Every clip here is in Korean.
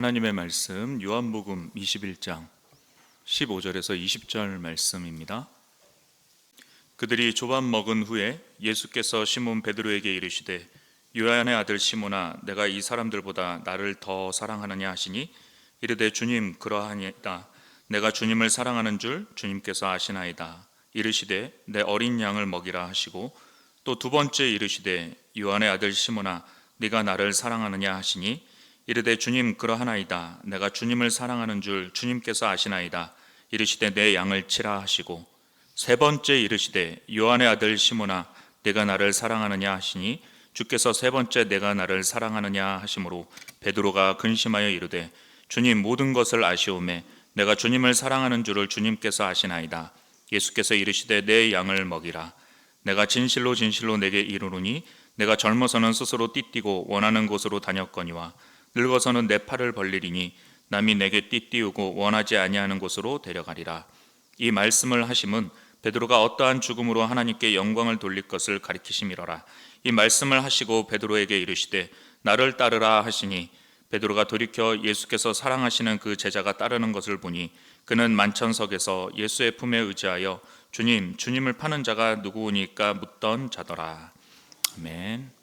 하나님의 말씀 요한복음 21장 15절에서 20절 말씀입니다. 그들이 조밥 먹은 후에 예수께서 시몬 베드로에게 이르시되 요한의 아들 시몬아 내가 이 사람들보다 나를 더 사랑하느냐 하시니 이르되 주님 그러하니이다. 내가 주님을 사랑하는 줄 주님께서 아시나이다. 이르시되 내 어린 양을 먹이라 하시고 또 두 번째 이르시되 요한의 아들 시몬아 네가 나를 사랑하느냐 하시니 이르되 주님 그러하나이다. 내가 주님을 사랑하는 줄 주님께서 아시나이다. 이르시되 내 양을 치라 하시고 세 번째 이르시되 요한의 아들 시몬아 내가 나를 사랑하느냐 하시니 주께서 세 번째 내가 나를 사랑하느냐 하심으로 베드로가 근심하여 이르되 주님 모든 것을 아시오매 내가 주님을 사랑하는 줄을 주님께서 아시나이다. 예수께서 이르시되 내 양을 먹이라. 내가 진실로 진실로 내게 이르노니 내가 젊어서는 스스로 띠띠고 원하는 곳으로 다녔거니와 늙어서는 내 팔을 벌리리니 남이 내게 띠띠우고 원하지 아니하는 곳으로 데려가리라. 이 말씀을 하심은 베드로가 어떠한 죽음으로 하나님께 영광을 돌릴 것을 가리키심이로라. 이 말씀을 하시고 베드로에게 이르시되 나를 따르라 하시니 베드로가 돌이켜 예수께서 사랑하시는 그 제자가 따르는 것을 보니 그는 만천석에서 예수의 품에 의지하여 주님, 주님을 파는 자가 누구오니까 묻던 자더라. 아멘.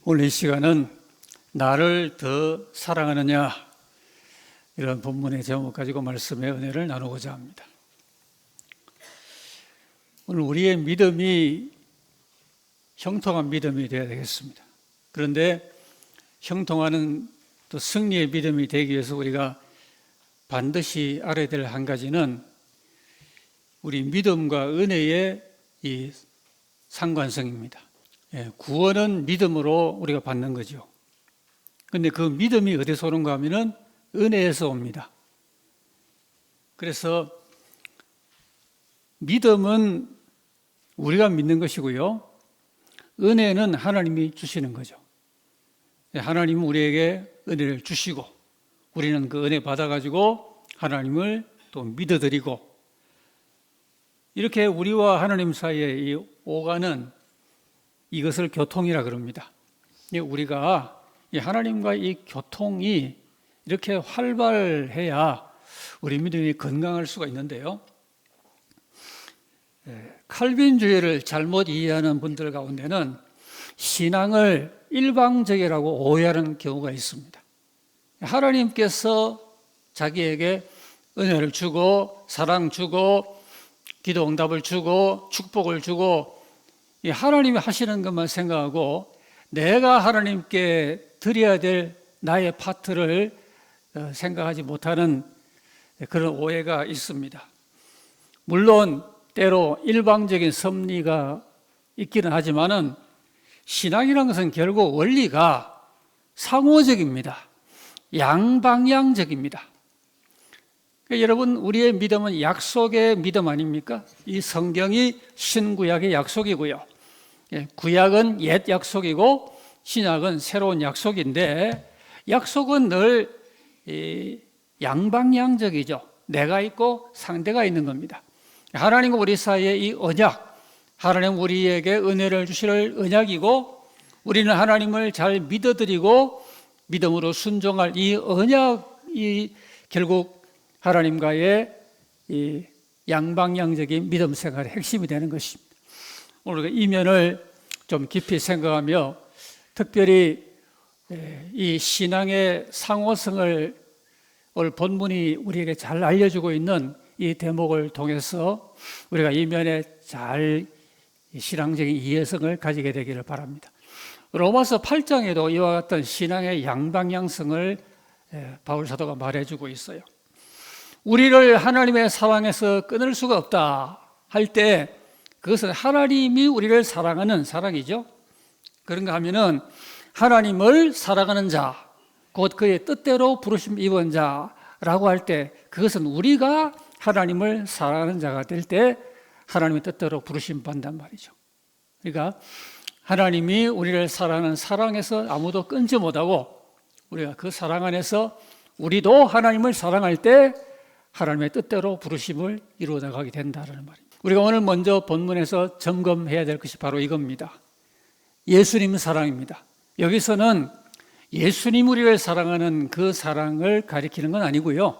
오늘 이 시간은 나를 더 사랑하느냐, 이런 본문의 제목 가지고 말씀의 은혜를 나누고자 합니다. 오늘 우리의 믿음이 형통한 믿음이 되어야 되겠습니다. 그런데 형통하는 또 승리의 믿음이 되기 위해서 우리가 반드시 알아야 될 한 가지는 우리 믿음과 은혜의 이 상관성입니다. 구원은 믿음으로 우리가 받는 거죠. 그런데 그 믿음이 어디서 오는가 하면은 은혜에서 옵니다. 그래서 믿음은 우리가 믿는 것이고요, 은혜는 하나님이 주시는 거죠. 하나님은 우리에게 은혜를 주시고 우리는 그 은혜 받아가지고 하나님을 또 믿어드리고, 이렇게 우리와 하나님 사이에 이 오가는 이것을 교통이라 그럽니다. 우리가 하나님과 이 교통이 이렇게 활발해야 우리 믿음이 건강할 수가 있는데요, 칼빈주의를 잘못 이해하는 분들 가운데는 신앙을 일방적이라고 오해하는 경우가 있습니다. 하나님께서 자기에게 은혜를 주고 사랑 주고 기도 응답을 주고 축복을 주고 하나님이 하시는 것만 생각하고 내가 하나님께 드려야 될 나의 파트를 생각하지 못하는 그런 오해가 있습니다. 물론 때로 일방적인 섭리가 있기는 하지만은 신앙이라는 것은 결국 원리가 상호적입니다. 양방향적입니다. 그러니까 여러분, 우리의 믿음은 약속의 믿음 아닙니까? 이 성경이 신구약의 약속이고요, 구약은 옛 약속이고 신약은 새로운 약속인데, 약속은 늘 양방향적이죠. 내가 있고 상대가 있는 겁니다. 하나님과 우리 사이의 이 언약, 하나님 우리에게 은혜를 주실 언약이고, 우리는 하나님을 잘 믿어드리고 믿음으로 순종할 이 언약이 결국 하나님과의 이 양방향적인 믿음 생활의 핵심이 되는 것입니다. 오늘 이 면을 좀 깊이 생각하며 특별히 이 신앙의 상호성을 오늘 본문이 우리에게 잘 알려주고 있는 이 대목을 통해서 우리가 이 면에 잘 신앙적인 이해성을 가지게 되기를 바랍니다. 로마서 8장에도 이와 같은 신앙의 양방향성을 바울 사도가 말해주고 있어요. 우리를 하나님의 사랑에서 끊을 수가 없다 할 때 그것은 하나님이 우리를 사랑하는 사랑이죠. 그런가 하면은 하나님을 사랑하는 자, 곧 그의 뜻대로 부르심 입은 자라고 할 때 그것은 우리가 하나님을 사랑하는 자가 될 때 하나님의 뜻대로 부르심 받는단 말이죠. 그러니까 하나님이 우리를 사랑하는 사랑에서 아무도 끊지 못하고 우리가 그 사랑 안에서 우리도 하나님을 사랑할 때 하나님의 뜻대로 부르심을 이루어 나가게 된다는 말입니다. 우리가 오늘 먼저 본문에서 점검해야 될 것이 바로 이겁니다. 예수님 사랑입니다. 여기서는 예수님 우리를 사랑하는 그 사랑을 가리키는 건 아니고요,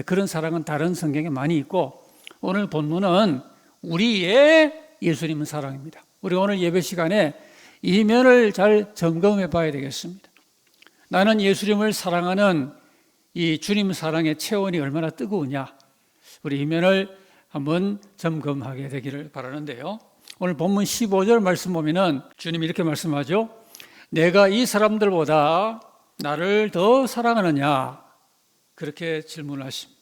그런 사랑은 다른 성경에 많이 있고, 오늘 본문은 우리의 예수님 사랑입니다. 우리 오늘 예배 시간에 이 면을 잘 점검해 봐야 되겠습니다. 나는 예수님을 사랑하는 이 주님 사랑의 체온이 얼마나 뜨거우냐, 우리 이 면을 한번 점검하게 되기를 바라는데요, 오늘 본문 15절 말씀 보면은 주님이 이렇게 말씀하죠. 내가 이 사람들보다 나를 더 사랑하느냐, 그렇게 질문하십니다.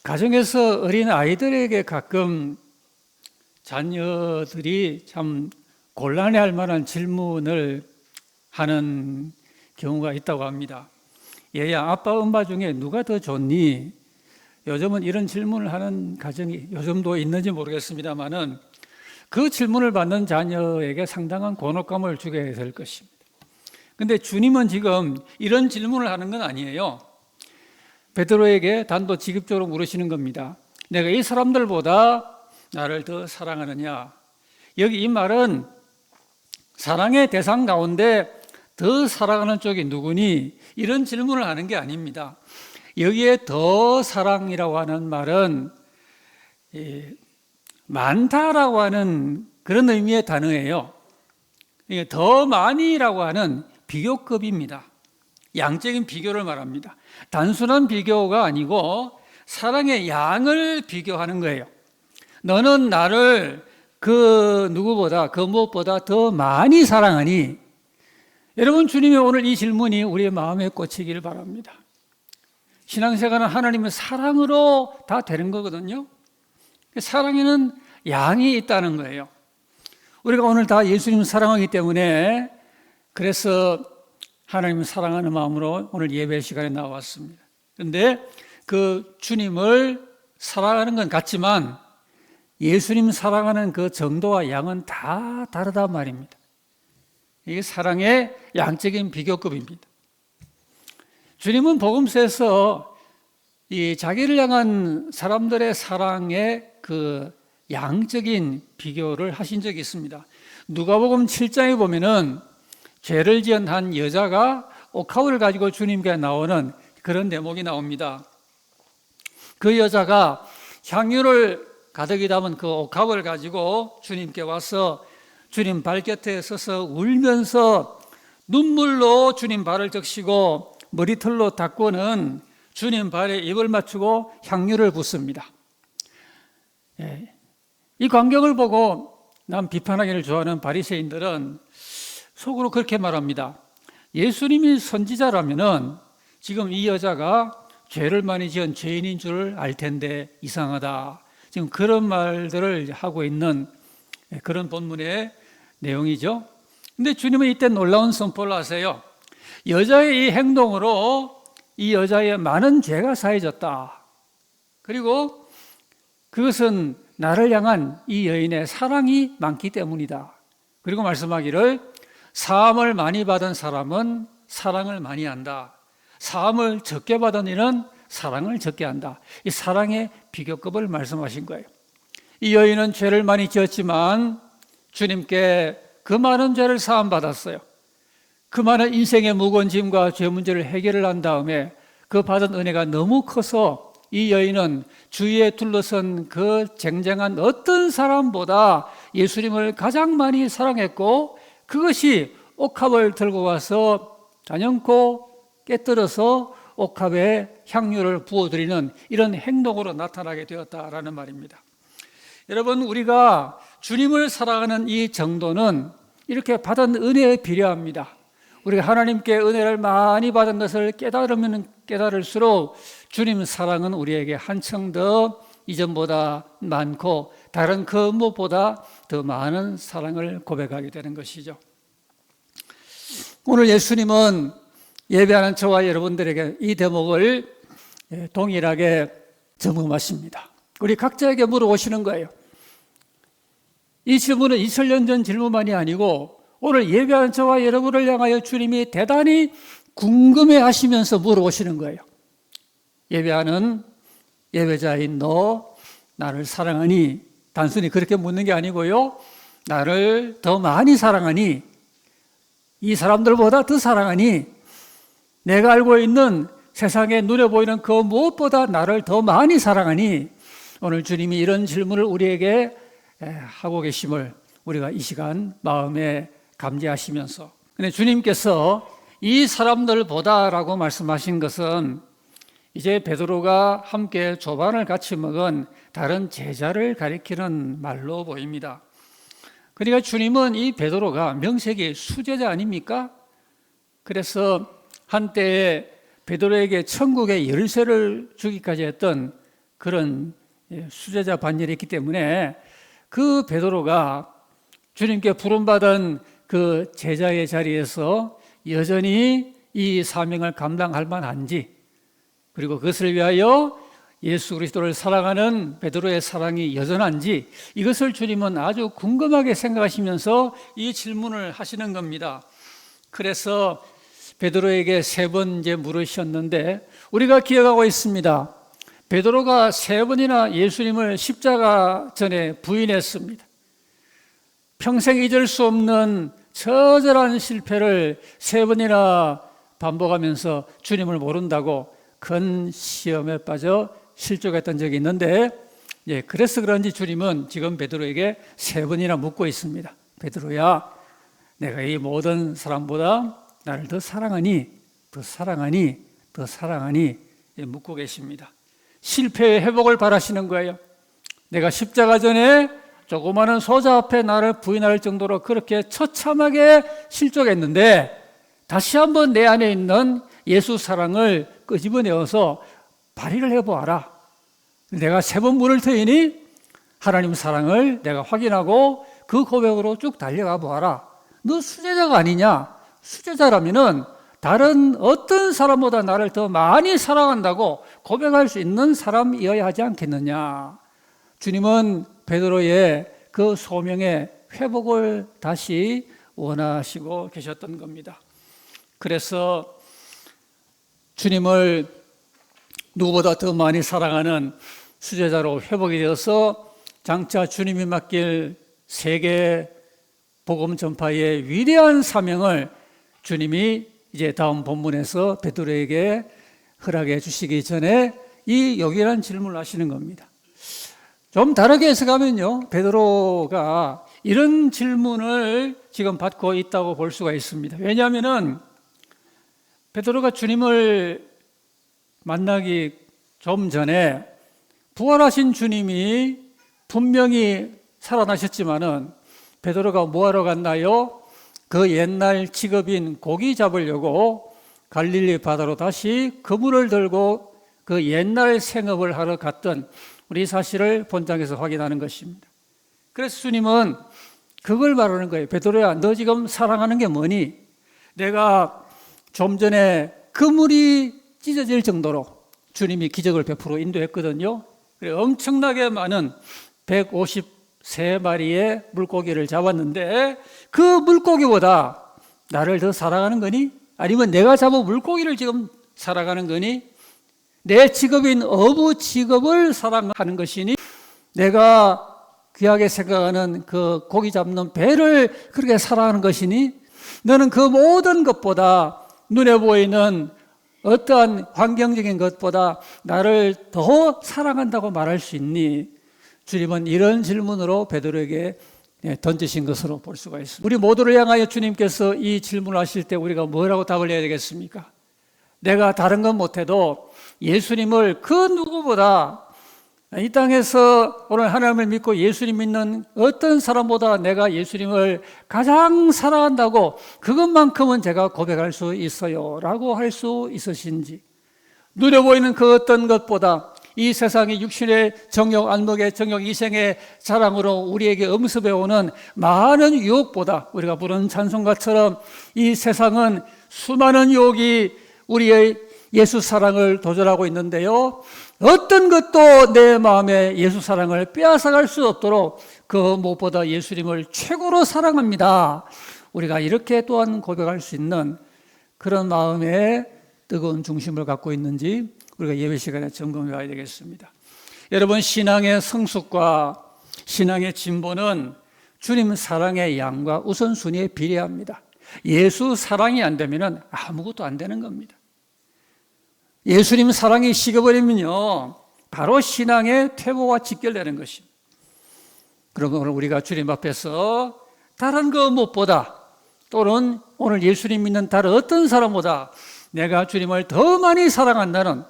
가정에서 어린 아이들에게 가끔 자녀들이 참 곤란해할 만한 질문을 하는 경우가 있다고 합니다. 얘야, 아빠 엄마 중에 누가 더 좋니? 요즘은 이런 질문을 하는 가정이 요즘도 있는지 모르겠습니다만은 그 질문을 받는 자녀에게 상당한 곤혹감을 주게 될 것입니다. 그런데 주님은 지금 이런 질문을 하는 건 아니에요. 베드로에게 단도직입적으로 물으시는 겁니다. 내가 이 사람들보다 나를 더 사랑하느냐? 여기 이 말은 사랑의 대상 가운데 더 사랑하는 쪽이 누구니? 이런 질문을 하는 게 아닙니다. 여기에 더 사랑이라고 하는 말은 많다라고 하는 그런 의미의 단어예요. 이게 더 많이라고 하는 비교급입니다. 양적인 비교를 말합니다. 단순한 비교가 아니고 사랑의 양을 비교하는 거예요. 너는 나를 그 누구보다, 그 무엇보다 더 많이 사랑하니. 여러분, 주님의 오늘 이 질문이 우리의 마음에 꽂히기를 바랍니다. 신앙생활은 하나님의 사랑으로 다 되는 거거든요. 사랑에는 양이 있다는 거예요. 우리가 오늘 다 예수님을 사랑하기 때문에 그래서 하나님을 사랑하는 마음으로 오늘 예배 시간에 나왔습니다. 그런데 그 주님을 사랑하는 건 같지만 예수님 사랑하는 그 정도와 양은 다 다르단 말입니다. 이게 사랑의 양적인 비교급입니다. 주님은 복음서에서 이 자기를 향한 사람들의 사랑의 그 양적인 비교를 하신 적이 있습니다. 누가복음 7장에 보면은 죄를 지은 한 여자가 옥합을 가지고 주님께 나오는 그런 대목이 나옵니다. 그 여자가 향유를 가득히 담은 그 옥합을 가지고 주님께 와서 주님 발곁에 서서 울면서 눈물로 주님 발을 적시고 머리털로 닦고는 주님 발에 입을 맞추고 향유를 붓습니다. 이 광경을 보고 남 비판하기를 좋아하는 바리새인들은 속으로 그렇게 말합니다. 예수님이 선지자라면은 지금 이 여자가 죄를 많이 지은 죄인인 줄 알 텐데 이상하다. 지금 그런 말들을 하고 있는 그런 본문의 내용이죠. 근데 주님은 이때 놀라운 선포를 하세요. 여자의 이 행동으로 이 여자의 많은 죄가 사해졌다. 그리고 그것은 나를 향한 이 여인의 사랑이 많기 때문이다. 그리고 말씀하기를 사함을 많이 받은 사람은 사랑을 많이 한다. 사함을 적게 받은 이는 사랑을 적게 한다. 이 사랑의 비교급을 말씀하신 거예요. 이 여인은 죄를 많이 지었지만 주님께 그 많은 죄를 사함받았어요. 그 많은 인생의 무거운 짐과 죄 문제를 해결을 한 다음에 그 받은 은혜가 너무 커서 이 여인은 주위에 둘러선 그 쟁쟁한 어떤 사람보다 예수님을 가장 많이 사랑했고 그것이 옥합을 들고 와서 단연코 깨뜨려서 옥합에 향유를 부어드리는 이런 행동으로 나타나게 되었다라는 말입니다. 여러분, 우리가 주님을 사랑하는 이 정도는 이렇게 받은 은혜에 비례합니다. 우리가 하나님께 은혜를 많이 받은 것을 깨달으면 깨달을수록 주님 사랑은 우리에게 한층 더 이전보다 많고 다른 그 무엇보다 더 많은 사랑을 고백하게 되는 것이죠. 오늘 예수님은 예배하는 저와 여러분들에게 이 대목을 동일하게 점검하십니다. 우리 각자에게 물어보시는 거예요. 이 질문은 2000년 전 질문만이 아니고 오늘 예배하는 저와 여러분을 향하여 주님이 대단히 궁금해 하시면서 물어보시는 거예요. 예배하는 예배자인 너 나를 사랑하니? 단순히 그렇게 묻는 게 아니고요. 나를 더 많이 사랑하니? 이 사람들보다 더 사랑하니? 내가 알고 있는 세상에 눈에 보이는 그 무엇보다 나를 더 많이 사랑하니? 오늘 주님이 이런 질문을 우리에게 하고 계심을 우리가 이 시간 마음에 감지하시면서, 근데 주님께서 이 사람들보다라고 말씀하신 것은 이제 베드로가 함께 조반을 같이 먹은 다른 제자를 가리키는 말로 보입니다. 그러니까 주님은 이 베드로가 명색이 수제자 아닙니까? 그래서 한때 베드로에게 천국의 열쇠를 주기까지 했던 그런 수제자 반열이 있기 때문에 그 베드로가 주님께 부름받은 그 제자의 자리에서 여전히 이 사명을 감당할 만한지, 그리고 그것을 위하여 예수 그리스도를 사랑하는 베드로의 사랑이 여전한지, 이것을 주님은 아주 궁금하게 생각하시면서 이 질문을 하시는 겁니다. 그래서 베드로에게 3번 이제 물으셨는데 우리가 기억하고 있습니다. 베드로가 3번이나 예수님을 십자가 전에 부인했습니다. 평생 잊을 수 없는 처절한 실패를 3번이나 반복하면서 주님을 모른다고 큰 시험에 빠져 실족했던 적이 있는데, 그래서 그런지 주님은 지금 베드로에게 3번이나 묻고 있습니다. 베드로야, 내가 이 모든 사람보다 나를 더 사랑하니, 더 사랑하니, 더 사랑하니 묻고 계십니다. 실패의 회복을 바라시는 거예요. 내가 십자가 전에 조그마한 소자 앞에 나를 부인할 정도로 그렇게 처참하게 실족했는데 다시 한번 내 안에 있는 예수 사랑을 끄집어내어서 발휘를 해보아라. 내가 3번 문을 트이니 하나님 사랑을 내가 확인하고 그 고백으로 쭉 달려가 보아라. 너 수제자가 아니냐? 수제자라면은 다른 어떤 사람보다 나를 더 많이 사랑한다고 고백할 수 있는 사람이어야 하지 않겠느냐? 주님은 베드로의 그 소명의 회복을 다시 원하시고 계셨던 겁니다. 그래서 주님을 누구보다 더 많이 사랑하는 수제자로 회복이 되어서 장차 주님이 맡길 세계 복음 전파의 위대한 사명을 주님이 이제 다음 본문에서 베드로에게 허락해 주시기 전에 이 요긴한 질문을 하시는 겁니다. 좀 다르게 해석하면요, 베드로가 이런 질문을 지금 받고 있다고 볼 수가 있습니다. 왜냐하면은 베드로가 주님을 만나기 좀 전에 부활하신 주님이 분명히 살아나셨지만은 베드로가 뭐하러 갔나요? 그 옛날 직업인 고기 잡으려고 갈릴리 바다로 다시 그물을 들고 그 옛날 생업을 하러 갔던 우리 사실을 본장에서 확인하는 것입니다. 그래서 주님은 그걸 말하는 거예요. 베드로야, 너 지금 사랑하는 게 뭐니? 내가 좀 전에 그물이 찢어질 정도로 주님이 기적을 베풀어 인도했거든요. 그래, 엄청나게 많은 153마리의 물고기를 잡았는데 그 물고기보다 나를 더 사랑하는 거니? 아니면 내가 잡은 물고기를 지금 사랑하는 거니? 내 직업인 어부 직업을 사랑하는 것이니? 내가 귀하게 생각하는 그 고기 잡는 배를 그렇게 사랑하는 것이니? 너는 그 모든 것보다 눈에 보이는 어떠한 환경적인 것보다 나를 더 사랑한다고 말할 수 있니? 주님은 이런 질문으로 베드로에게 던지신 것으로 볼 수가 있습니다. 우리 모두를 향하여 주님께서 이 질문을 하실 때 우리가 뭐라고 답을 해야 되겠습니까? 내가 다른 건 못해도 예수님을 그 누구보다 이 땅에서 오늘 하나님을 믿고 예수님 믿는 어떤 사람보다 내가 예수님을 가장 사랑한다고 그것만큼은 제가 고백할 수 있어요 라고 할 수 있으신지, 눈에 보이는 그 어떤 것보다 이 세상의 육신의 정욕, 안목의 정욕, 이생의 자랑으로 우리에게 엄습해오는 많은 유혹보다 우리가 부르는 찬송가처럼 이 세상은 수많은 유혹이 우리의 예수 사랑을 도전하고 있는데요, 어떤 것도 내 마음에 예수 사랑을 빼앗아갈 수 없도록 그 무엇보다 예수님을 최고로 사랑합니다. 우리가 이렇게 또한 고백할 수 있는 그런 마음의 뜨거운 중심을 갖고 있는지 우리가 예배 시간에 점검해 봐야 되겠습니다. 여러분, 신앙의 성숙과 신앙의 진보는 주님 사랑의 양과 우선순위에 비례합니다. 예수 사랑이 안 되면 아무것도 안 되는 겁니다. 예수님 사랑이 식어버리면요, 바로 신앙의 퇴보와 직결되는 것입니다. 그러면 오늘 우리가 주님 앞에서 다른 그 무엇보다, 또는 오늘 예수님 믿는 다른 어떤 사람보다 내가 주님을 더 많이 사랑한다는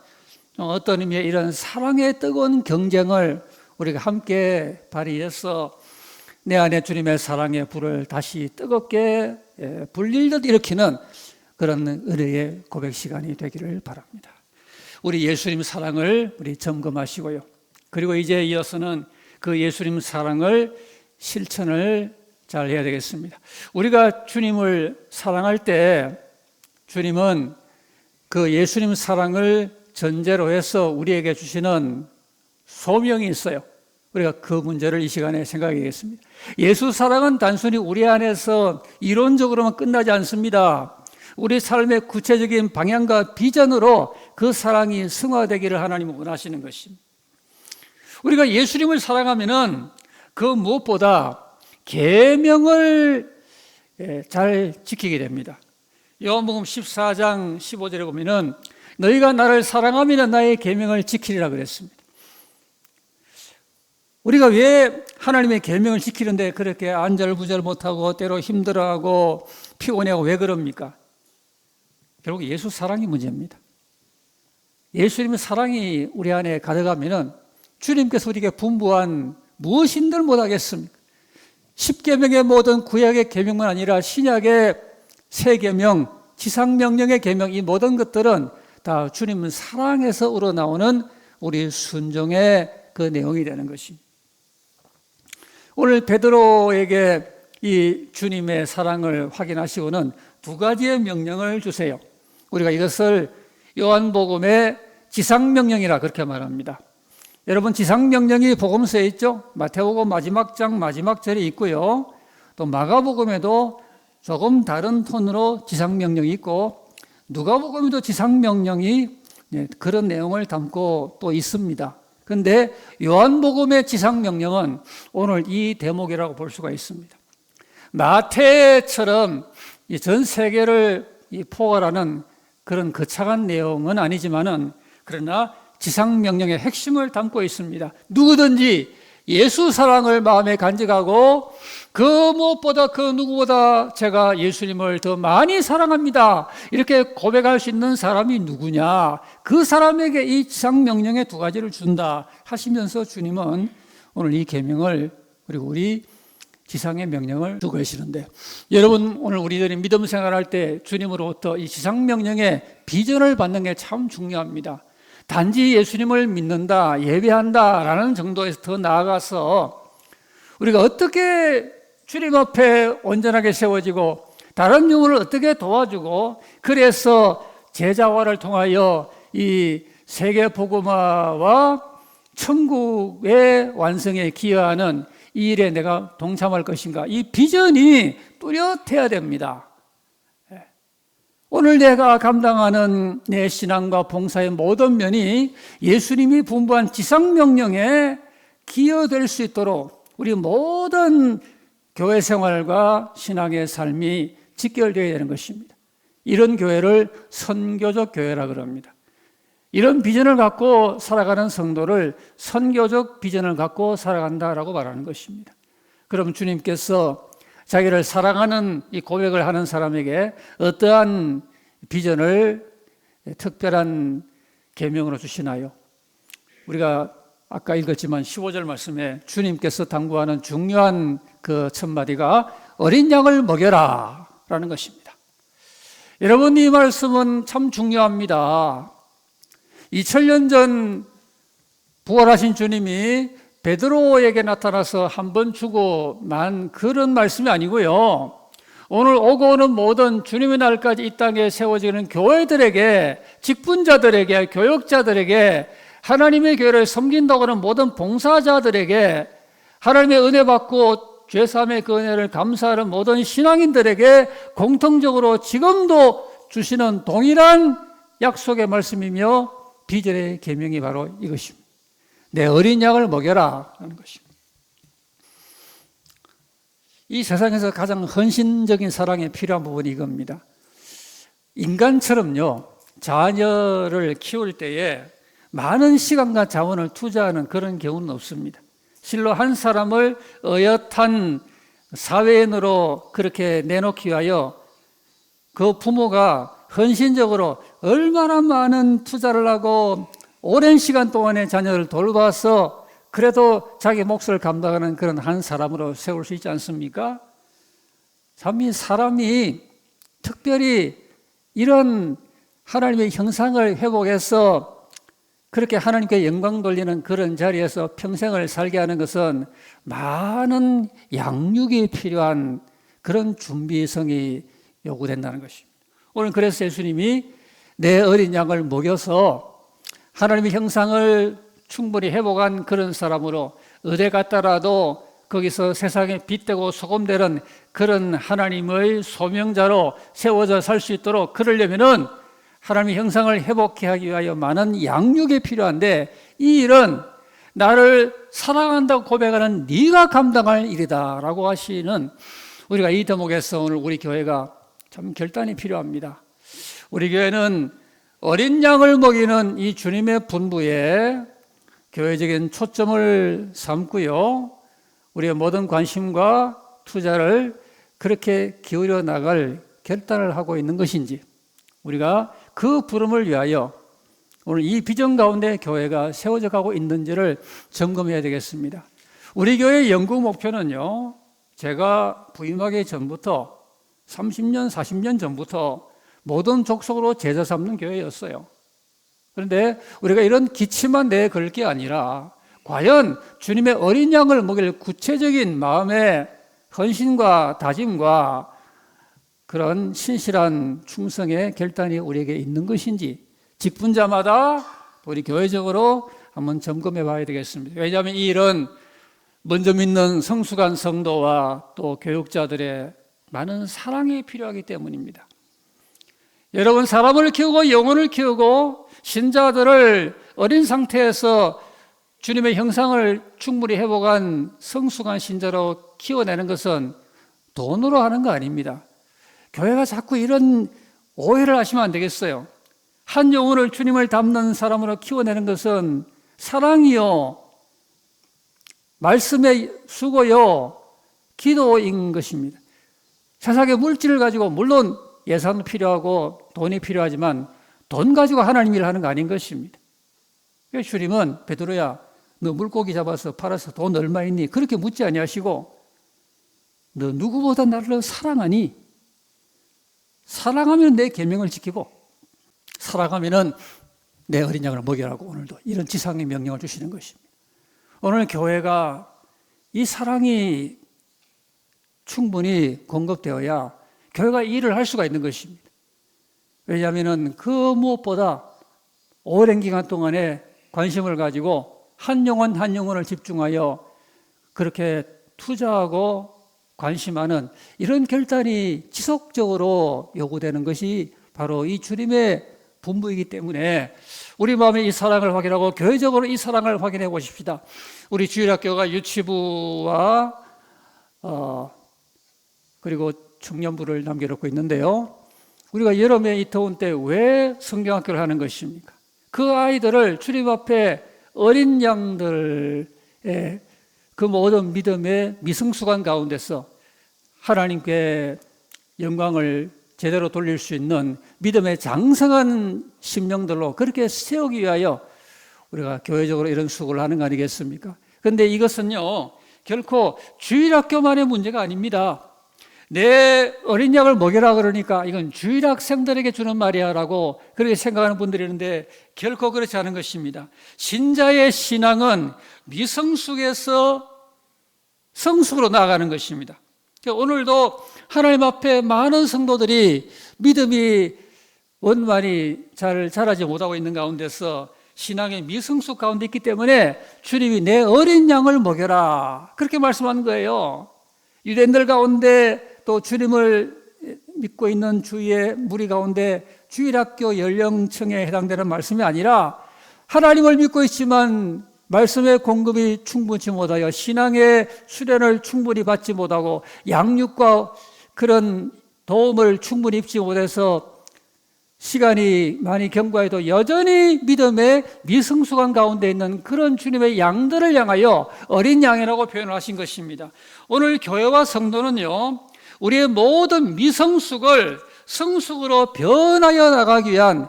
어떤 의미의 이런 사랑의 뜨거운 경쟁을 우리가 함께 발휘해서 내 안에 주님의 사랑의 불을 다시 뜨겁게 불릴듯 일으키는 그런 은혜의 고백 시간이 되기를 바랍니다. 우리 예수님 사랑을 우리 점검하시고요. 그리고 이제 이어서는 그 예수님 사랑을 실천을 잘 해야 되겠습니다. 우리가 주님을 사랑할 때 주님은 그 예수님 사랑을 전제로 해서 우리에게 주시는 소명이 있어요. 우리가 그 문제를 이 시간에 생각하겠습니다. 예수 사랑은 단순히 우리 안에서 이론적으로만 끝나지 않습니다. 우리 삶의 구체적인 방향과 비전으로 그 사랑이 승화되기를 하나님은 원하시는 것입니다. 우리가 예수님을 사랑하면은 그 무엇보다 계명을 잘 지키게 됩니다. 요한복음 14장 15절에 보면은 너희가 나를 사랑하면 나의 계명을 지키리라 그랬습니다. 우리가 왜 하나님의 계명을 지키는데 그렇게 안절부절 못하고 때로 힘들어하고 피곤해하고 왜 그럽니까? 결국 예수 사랑이 문제입니다. 예수님의 사랑이 우리 안에 가득하면은 주님께서 우리에게 분부한 무엇인들 못하겠습니까? 십계명의 모든 구약의 계명만 아니라 신약의 새 계명, 지상명령의 계명, 이 모든 것들은 다 주님은 사랑에서 우러나오는 우리 순종의 그 내용이 되는 것입니다. 오늘 베드로에게 이 주님의 사랑을 확인하시고는 두 가지의 명령을 주세요. 우리가 이것을 요한복음의 지상명령이라 그렇게 말합니다. 여러분, 지상명령이 복음서에 있죠? 마태복음 마지막 장 마지막 절에 있고요. 또 마가복음에도 조금 다른 톤으로 지상명령이 있고, 누가복음에도 지상명령이 그런 내용을 담고 또 있습니다. 그런데 요한복음의 지상명령은 오늘 이 대목이라고 볼 수가 있습니다. 마태처럼 전 세계를 포괄하는 그런 거창한 내용은 아니지만은, 그러나 지상명령의 핵심을 담고 있습니다. 누구든지 예수 사랑을 마음에 간직하고 그 무엇보다 그 누구보다 제가 예수님을 더 많이 사랑합니다, 이렇게 고백할 수 있는 사람이 누구냐, 그 사람에게 이 지상명령의 두 가지를 준다 하시면서 주님은 오늘 이 계명을, 그리고 우리 지상의 명령을 두고 계시는데, 여러분, 오늘 우리들이 믿음 생활할 때 주님으로부터 이 지상명령의 비전을 받는 게 참 중요합니다. 단지 예수님을 믿는다, 예배한다 라는 정도에서 더 나아가서 우리가 어떻게 주님 앞에 온전하게 세워지고 다른 영혼을 어떻게 도와주고, 그래서 제자화를 통하여 이 세계 복음화와 천국의 완성에 기여하는 이 일에 내가 동참할 것인가, 이 비전이 뚜렷해야 됩니다. 오늘 내가 감당하는 내 신앙과 봉사의 모든 면이 예수님이 분부한 지상명령에 기여될 수 있도록 우리 모든 교회 생활과 신앙의 삶이 직결되어야 되는 것입니다. 이런 교회를 선교적 교회라 그럽니다. 이런 비전을 갖고 살아가는 성도를 선교적 비전을 갖고 살아간다라고 말하는 것입니다. 그럼 주님께서 자기를 사랑하는 이 고백을 하는 사람에게 어떠한 비전을 특별한 계명으로 주시나요? 우리가 아까 읽었지만 15절 말씀에 주님께서 당부하는 중요한 그 첫 마디가 어린 양을 먹여라 라는 것입니다. 여러분, 이 말씀은 참 중요합니다. 2000년 전 부활하신 주님이 베드로에게 나타나서 한 번 주고 만 그런 말씀이 아니고요. 오늘 오고 오는 모든 주님의 날까지 이 땅에 세워지는 교회들에게, 직분자들에게, 교역자들에게, 하나님의 교회를 섬긴다고 하는 모든 봉사자들에게, 하나님의 은혜 받고 죄사함의 그 은혜를 감사하는 모든 신앙인들에게 공통적으로 지금도 주시는 동일한 약속의 말씀이며 비전의 계명이 바로 이것입니다. 내 어린 양을 먹여라 하는 것입니다. 이 세상에서 가장 헌신적인 사랑에 필요한 부분이 이겁니다. 인간처럼요, 자녀를 키울 때에 많은 시간과 자원을 투자하는 그런 경우는 없습니다. 실로 한 사람을 어엿한 사회인으로 그렇게 내놓기 위하여 그 부모가 헌신적으로 얼마나 많은 투자를 하고 오랜 시간 동안에 자녀를 돌봐서 그래도 자기 몫을 감당하는 그런 한 사람으로 세울 수 있지 않습니까? 참 이 사람이 특별히 이런 하나님의 형상을 회복해서 그렇게 하나님께 영광 돌리는 그런 자리에서 평생을 살게 하는 것은 많은 양육이 필요한 그런 준비성이 요구된다는 것입니다. 오늘 그래서 예수님이 내 어린 양을 먹여서 하나님의 형상을 충분히 회복한 그런 사람으로 어디 갔다라도 거기서 세상에 빛되고 소금되는 그런 하나님의 소명자로 세워져 살 수 있도록, 그러려면은 하나님의 형상을 회복해 하기 위하여 많은 양육이 필요한데, 이 일은 나를 사랑한다고 고백하는 네가 감당할 일이다라고 하시는, 우리가 이 대목에서 오늘 우리 교회가 참 결단이 필요합니다. 우리 교회는 어린 양을 먹이는 이 주님의 분부에 교회적인 초점을 삼고요. 우리의 모든 관심과 투자를 그렇게 기울여 나갈 결단을 하고 있는 것인지, 우리가 그 부름을 위하여 오늘 이 비전 가운데 교회가 세워져 가고 있는지를 점검해야 되겠습니다. 우리 교회의 영구 목표는요, 제가 부임하기 전부터 30년, 40년 전부터 모든 족속으로 제자 삼는 교회였어요. 그런데 우리가 이런 기치만 내걸 게 아니라 과연 주님의 어린 양을 먹일 구체적인 마음의 헌신과 다짐과 그런 신실한 충성의 결단이 우리에게 있는 것인지 직분자마다 우리 교회적으로 한번 점검해 봐야 되겠습니다. 왜냐하면 이 일은 먼저 믿는 성숙한 성도와 또 교육자들의 많은 사랑이 필요하기 때문입니다. 여러분, 사람을 키우고 영혼을 키우고 신자들을 어린 상태에서 주님의 형상을 충분히 회복한 성숙한 신자로 키워내는 것은 돈으로 하는 거 아닙니다. 교회가 자꾸 이런 오해를 하시면 안 되겠어요. 한 영혼을 주님을 닮는 사람으로 키워내는 것은 사랑이요, 말씀의 수고요, 기도인 것입니다. 세상의 물질을 가지고, 물론 예산도 필요하고 돈이 필요하지만 돈 가지고 하나님 일을 하는 거 아닌 것입니다. 그래서 주님은 베드로야, 너 물고기 잡아서 팔아서 돈 얼마 있니? 그렇게 묻지 아니하시고, 너 누구보다 나를 사랑하니? 사랑하면 내 계명을 지키고, 사랑하면 내 어린 양을 먹이라고 오늘도 이런 지상의 명령을 주시는 것입니다. 오늘 교회가 이 사랑이 충분히 공급되어야 교회가 일을 할 수가 있는 것입니다. 왜냐하면 그 무엇보다 오랜 기간 동안에 관심을 가지고 한 영혼 한 영혼을 집중하여 그렇게 투자하고 관심하는 이런 결단이 지속적으로 요구되는 것이 바로 이 주님의 분부이기 때문에 우리 마음에 이 사랑을 확인하고 교회적으로 이 사랑을 확인해 보십시다. 우리 주일학교가 유치부와 그리고 청년부를 남겨놓고 있는데요, 우리가 여름에 이 더운 때 왜 성경학교를 하는 것입니까? 그 아이들을 주님 앞에 어린 양들의 그 모든 믿음의 미성숙한 가운데서 하나님께 영광을 제대로 돌릴 수 있는 믿음의 장성한 심령들로 그렇게 세우기 위하여 우리가 교회적으로 이런 수고를 하는 거 아니겠습니까? 그런데 이것은요, 결코 주일학교만의 문제가 아닙니다. 내 어린 양을 먹여라 그러니까 이건 주일학생들에게 주는 말이야 라고 그렇게 생각하는 분들이 있는데 결코 그렇지 않은 것입니다. 신자의 신앙은 미성숙에서 성숙으로 나아가는 것입니다. 오늘도 하나님 앞에 많은 성도들이 믿음이 원만히 잘 자라지 못하고 있는 가운데서 신앙의 미성숙 가운데 있기 때문에 주님이 내 어린 양을 먹여라 그렇게 말씀하는 거예요. 유대인들 가운데 또 주님을 믿고 있는 주위의 무리 가운데 주일학교 연령층에 해당되는 말씀이 아니라 하나님을 믿고 있지만 말씀의 공급이 충분치 못하여 신앙의 수련을 충분히 받지 못하고 양육과 그런 도움을 충분히 입지 못해서 시간이 많이 경과해도 여전히 믿음의 미성숙한 가운데 있는 그런 주님의 양들을 향하여 어린 양이라고 표현을 하신 것입니다. 오늘 교회와 성도는요, 우리의 모든 미성숙을 성숙으로 변하여 나가기 위한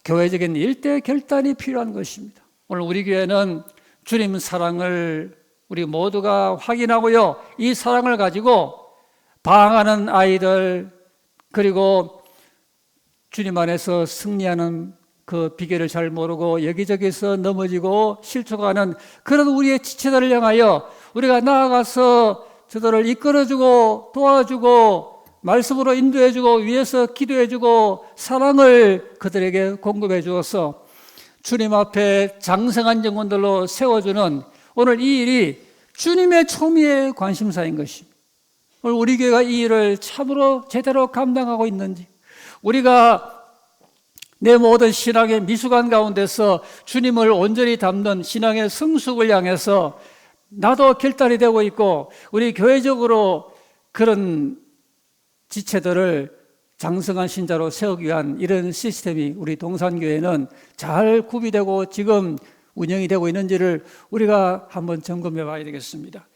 교회적인 일대 결단이 필요한 것입니다. 오늘 우리 교회는 주님 사랑을 우리 모두가 확인하고요, 이 사랑을 가지고 방황하는 아이들, 그리고 주님 안에서 승리하는 그 비결을 잘 모르고 여기저기서 넘어지고 실족하는 그런 우리의 지체들을 향하여 우리가 나아가서 저들을 이끌어주고 도와주고 말씀으로 인도해주고 위에서 기도해주고 사랑을 그들에게 공급해 주어서 주님 앞에 장성한 영혼들로 세워주는 오늘 이 일이 주님의 초미의 관심사인 것입니다. 오늘 우리 교회가 이 일을 참으로 제대로 감당하고 있는지, 우리가 내 모든 신앙의 미숙한 가운데서 주님을 온전히 담는 신앙의 성숙을 향해서 나도 결단이 되고 있고 우리 교회적으로 그런 지체들을 장성한 신자로 세우기 위한 이런 시스템이 우리 동산교회는 잘 구비되고 지금 운영이 되고 있는지를 우리가 한번 점검해 봐야 되겠습니다.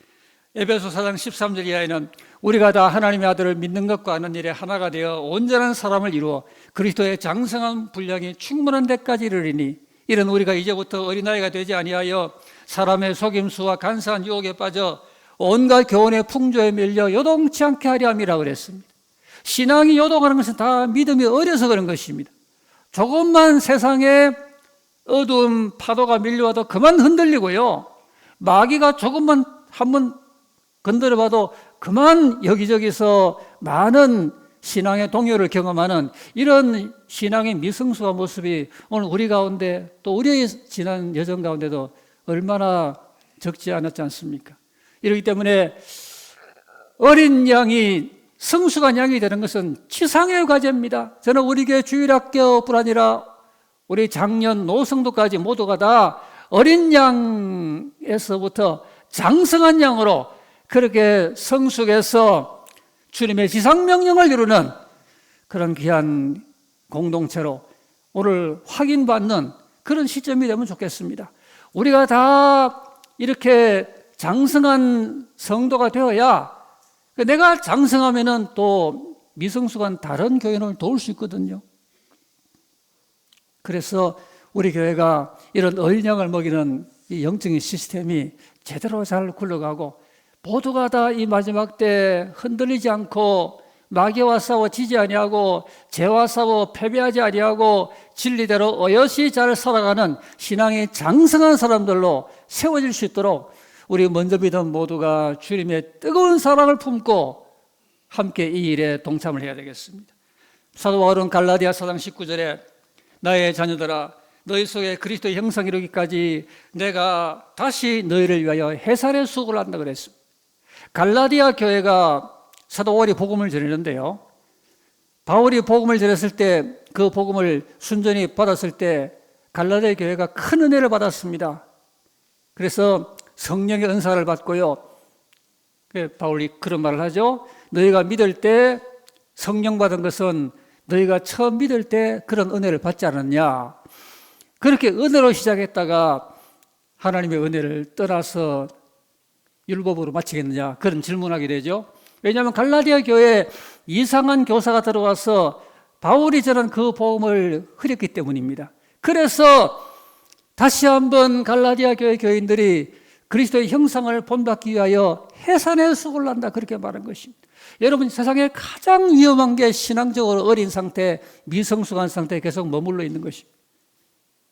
에베소 4장 13절 이하에는 우리가 다 하나님의 아들을 믿는 것과 아는 일에 하나가 되어 온전한 사람을 이루어 그리스도의 장성한 분량이 충분한 데까지 이르리니 이런 우리가 이제부터 어린아이가 되지 아니하여 사람의 속임수와 간사한 유혹에 빠져 온갖 교훈의 풍조에 밀려 요동치 않게 하려 함이라 그랬습니다. 신앙이 요동하는 것은 다 믿음이 어려서 그런 것입니다. 조금만 세상에 어두운 파도가 밀려와도 그만 흔들리고요. 마귀가 조금만 한번 건드려봐도 그만 여기저기서 많은 신앙의 동요를 경험하는 이런 신앙의 미성숙한 모습이 오늘 우리 가운데 또 우리의 지난 여정 가운데도 얼마나 적지 않았지 않습니까? 이렇기 때문에 어린 양이 성숙한 양이 되는 것은 치상의 과제입니다. 저는 우리 교회 주일학교뿐 아니라 우리 장년 노성도까지 모두가 다 어린 양에서부터 장성한 양으로 그렇게 성숙해서 주님의 지상명령을 이루는 그런 귀한 공동체로 오늘 확인받는 그런 시점이 되면 좋겠습니다. 우리가 다 이렇게 장성한 성도가 되어야 내가 장성하면은 또 미성숙한 다른 교인을 도울 수 있거든요. 그래서 우리 교회가 이런 어린 양을 먹이는 이 영적인 시스템이 제대로 잘 굴러가고 모두가 다 이 마지막 때 흔들리지 않고 마귀와 싸워 지지 아니하고 죄와 싸워 패배하지 아니하고 진리대로 어여시 잘 살아가는 신앙이 장성한 사람들로 세워질 수 있도록 우리 먼저 믿은 모두가 주님의 뜨거운 사랑을 품고 함께 이 일에 동참을 해야 되겠습니다. 사도 바울은 갈라디아 4장 19절에 나의 자녀들아 너희 속에 그리스도의 형상 이루기까지 내가 다시 너희를 위하여 해산의 수고를 한다 그랬습니다. 갈라디아 교회가 사도 바울이 복음을 전했는데요. 바울이 복음을 전했을 때 그 복음을 순전히 받았을 때 갈라디아 교회가 큰 은혜를 받았습니다. 그래서 성령의 은사를 받고요. 바울이 그런 말을 하죠. 너희가 믿을 때 성령 받은 것은 너희가 처음 믿을 때 그런 은혜를 받지 않았냐. 그렇게 은혜로 시작했다가 하나님의 은혜를 떠나서 율법으로 마치겠느냐 그런 질문하게 되죠. 왜냐하면 갈라디아 교회에 이상한 교사가 들어와서 바울이 전한 그 복음을 흐렸기 때문입니다. 그래서 다시 한번 갈라디아 교회 교인들이 그리스도의 형상을 본받기 위하여 해산의 수고를 한다 그렇게 말한 것입니다. 여러분 세상에 가장 위험한 게 신앙적으로 어린 상태, 미성숙한 상태에 계속 머물러 있는 것입니다.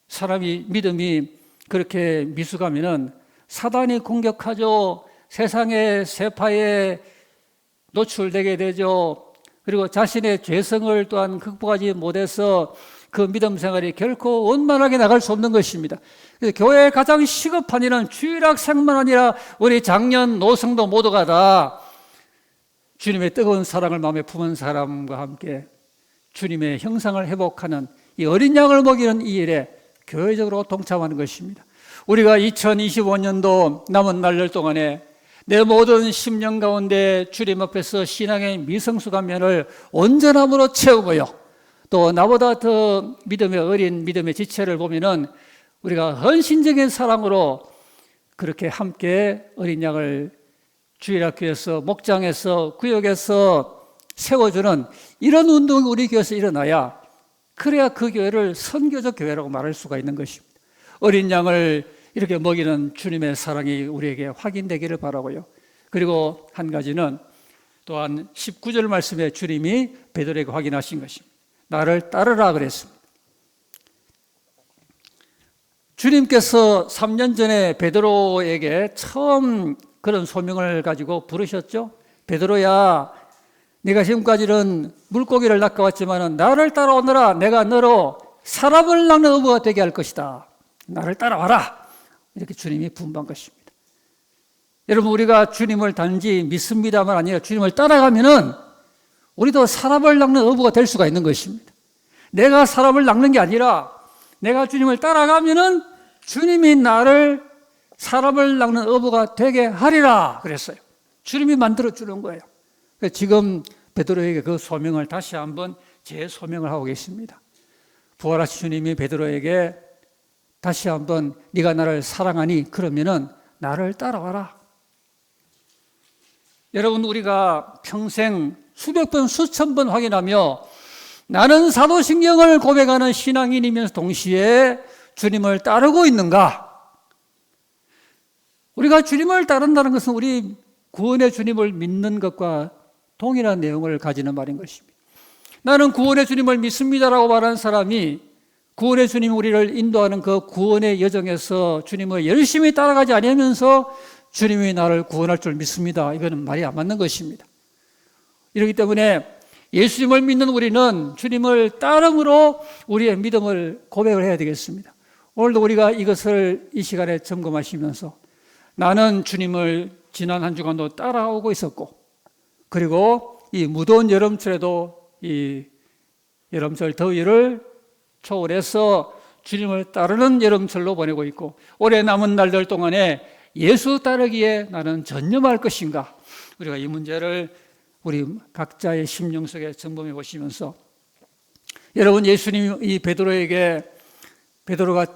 사람이 믿음이 그렇게 미숙하면은 사단이 공격하죠. 세상의 세파에 노출되게 되죠. 그리고 자신의 죄성을 또한 극복하지 못해서 그 믿음 생활이 결코 원만하게 나갈 수 없는 것입니다. 그래서 교회의 가장 시급한 일은 주일학생만 아니라 우리 장년 노성도 모두가 다 주님의 뜨거운 사랑을 마음에 품은 사람과 함께 주님의 형상을 회복하는 이 어린 양을 먹이는 이 일에 교회적으로 동참하는 것입니다. 우리가 2025년도 남은 날들 동안에 내 모든 10년 가운데 주님 앞에서 신앙의 미성숙한 면을 온전함으로 채우고요. 또 나보다 더 믿음의 어린 믿음의 지체를 보면은 우리가 헌신적인 사랑으로 그렇게 함께 어린 양을 주일학교에서 목장에서 구역에서 세워주는 이런 운동이 우리 교회에서 일어나야 그래야 그 교회를 선교적 교회라고 말할 수가 있는 것입니다. 어린 양을 이렇게 먹이는 주님의 사랑이 우리에게 확인되기를 바라고요. 그리고 한 가지는 또한 19절 말씀에 주님이 베드로에게 확인하신 것입니다. 나를 따르라 그랬습니다. 주님께서 3년 전에 베드로에게 처음 그런 소명을 가지고 부르셨죠. 베드로야, 네가 지금까지는 물고기를 낚아왔지만 나를 따라오너라. 내가 너로 사람을 낚는 어부가 되게 할 것이다. 나를 따라와라. 이렇게 주님이 분부한 것입니다. 여러분, 우리가 주님을 단지 믿습니다만 아니라 주님을 따라가면은 우리도 사람을 낚는 어부가 될 수가 있는 것입니다. 내가 사람을 낚는 게 아니라 내가 주님을 따라가면은 주님이 나를 사람을 낚는 어부가 되게 하리라 그랬어요. 주님이 만들어 주는 거예요. 지금 베드로에게 그 소명을 다시 한번 재소명을 하고 계십니다. 부활하신 주님이 베드로에게 다시 한번 네가 나를 사랑하니 그러면은 나를 따라와라. 여러분, 우리가 평생 수백 번, 수천 번 확인하며 나는 사도신경을 고백하는 신앙인이면서 동시에 주님을 따르고 있는가? 우리가 주님을 따른다는 것은 우리 구원의 주님을 믿는 것과 동일한 내용을 가지는 말인 것입니다. 나는 구원의 주님을 믿습니다라고 말하는 사람이 구원의 주님이 우리를 인도하는 그 구원의 여정에서 주님을 열심히 따라가지 않으면서 주님이 나를 구원할 줄 믿습니다. 이거는 말이 안 맞는 것입니다. 이렇기 때문에 예수님을 믿는 우리는 주님을 따름으로 우리의 믿음을 고백을 해야 되겠습니다. 오늘도 우리가 이것을 이 시간에 점검하시면서 나는 주님을 지난 한 주간도 따라오고 있었고, 그리고 이 무더운 여름철에도 이 여름철 더위를 초월해서 주님을 따르는 여름철로 보내고 있고, 올해 남은 날들 동안에 예수 따르기에 나는 전념할 것인가? 우리가 이 문제를 우리 각자의 심령 속에 점검해 보시면서, 여러분, 예수님이 이 베드로가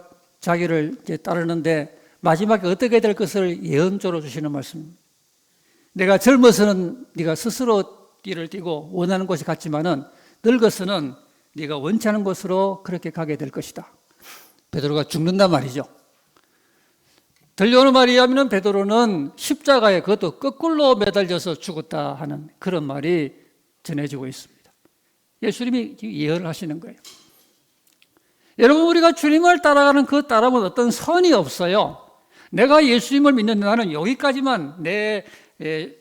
자기를 이제 따르는데 마지막에 어떻게 될 것을 예언조로 주시는 말씀입니다. 내가 젊어서는 네가 스스로 띠를 띠고 원하는 곳이 같지만은 늙어서는 네가 원치 않은 곳으로 그렇게 가게 될 것이다. 베드로가 죽는단 말이죠. 들려오는 말에 의하면 베드로는 십자가에 그것도 거꾸로 매달려서 죽었다 하는 그런 말이 전해지고 있습니다. 예수님이 예언을 하시는 거예요. 여러분, 우리가 주님을 따라가는 그 따름은 어떤 선이 없어요. 내가 예수님을 믿는데 나는 여기까지만 내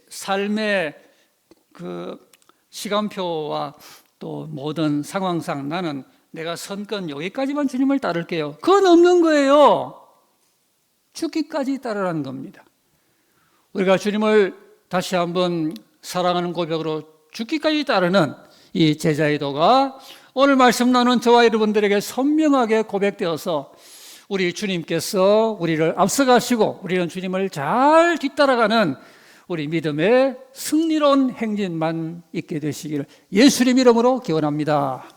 삶의 그 시간표와 또 모든 상황상 나는 내가 선건 여기까지만 주님을 따를게요. 그건 없는 거예요. 죽기까지 따르라는 겁니다. 우리가 주님을 다시 한번 사랑하는 고백으로 죽기까지 따르는 이 제자의 도가 오늘 말씀 나눈 저와 여러분들에게 선명하게 고백되어서 우리 주님께서 우리를 앞서가시고 우리는 주님을 잘 뒤따라가는 우리 믿음의 승리로운 행진만 있게 되시기를 예수님 이름으로 기원합니다.